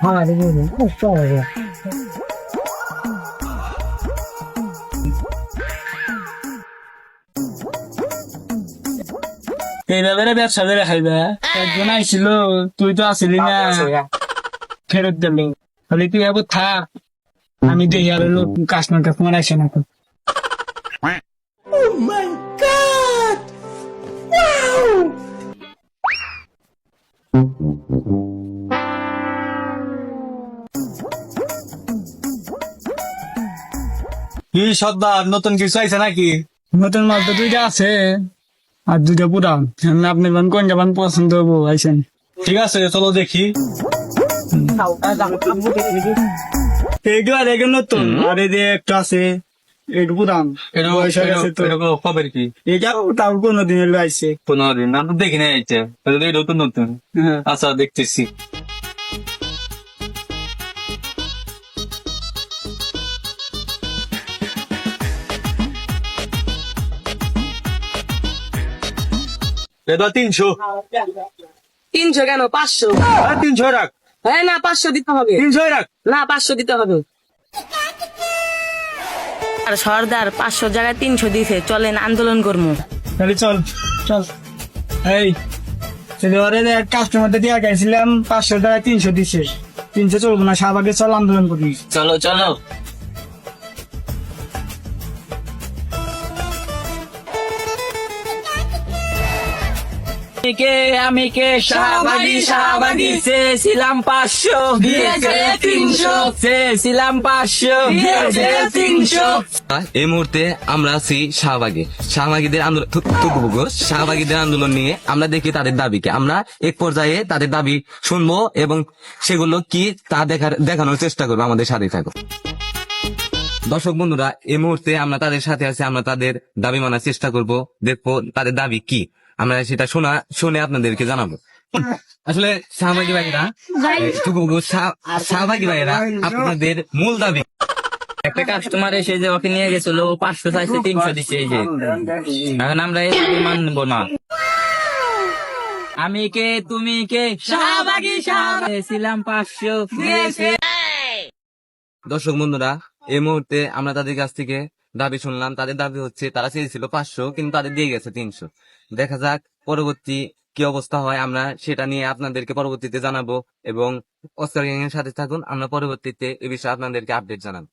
আমার খুব সহজে এইভাবে ব্যবসা করে খাইবা একজন আইছিল তুই তো আসিলি না ফেরত দিল তাহলে তুই আবার থাক আমি দেখি আর লোক কাস্টমার টাস্টমার আসে না তো কি সর্দার নতুন কিছু আইছে নাকি? নতুন মাল তো দুইটা আছে আর দুইটা পুরান আপনি কোন যাবান পছন্দ হবো আইসেন ঠিক আছে চলো দেখি। এইটু আর এগুলো নতুন আর এই যে একটা আছে এইটু পুরান বয়স হয়ে গেছে তো খবর কি? এটা তাও কোনোদিন এলো আইসে 15 দিন না তো দেখি না আইছে নতুন নতুন। হ্যাঁ আচ্ছা দেখতেছি। এটা 300। 300 কেন 500? 300 রাখ, হ্যাঁ না 500 দিতে হবে 300 রাখ। না 500 দিতে হবে আর সর্দার 500 জায়গায় 300 দিছে চলেন আন্দোলন করবো তাহলে চল চল এই ওরে এক কাস্টমারটা দিয়ে গেছিলাম 500 টাকা 300 দিছে 300 চলবো না শাহবাগে চল আন্দোলন করি চলো চলো। আমি কে শাহবাগী শাহবাগী চেয়েছিলাম 500 দিয়েছে 300 চেয়েছিলাম 500 দিয়েছে 300 এই মুহূর্তে আমরা আছি শাহবাগীদের আন্দোলন শাহবাগীদের আন্দোলন নিয়ে আমরা দেখি তাদের দাবিকে আমরা এক পর্যায়ে তাদের দাবি শুনবো এবং সেগুলো কি তা দেখানোর চেষ্টা করবো। আমাদের সাথে থাকো দর্শক বন্ধুরা, এই মুহূর্তে আমরা তাদের সাথে আছি, আমরা তাদের দাবি মানার চেষ্টা করব, দেখবো তাদের দাবি কি, আমরা সেটা শুনে আপনাদেরকে জানাবো। আসলে শাহবাগী ভাইরা শাহবাগী ভাইরা আপনাদের মূল দাবি। একটা কাস্টমার এসে যে ওকে নিয়ে গেছিল 500 চাইছে 300 দিচ্ছে এই যে এখন আমরা এই দাবি মানবো না। আমি কে তুমি কে শাহবাগী শাহবাগী ছিলাম 500 দিয়েছে। দর্শক বন্ধুরা, এই মুহূর্তে আমরা তাদের কাছ থেকে দাবি শুনলাম। তাদের দাবি হচ্ছে তারা চেয়েছিল 500 কিন্তু তাদের দিয়ে গেছে 300। দেখা যাক পরবর্তী কি অবস্থা হয়, আমরা সেটা নিয়ে আপনাদেরকে পরবর্তীতে জানাবো এবং অস্কার গ্যাং এর সাথে থাকুন, আমরা পরবর্তীতে এই বিষয়ে আপনাদেরকে আপডেট জানাবো।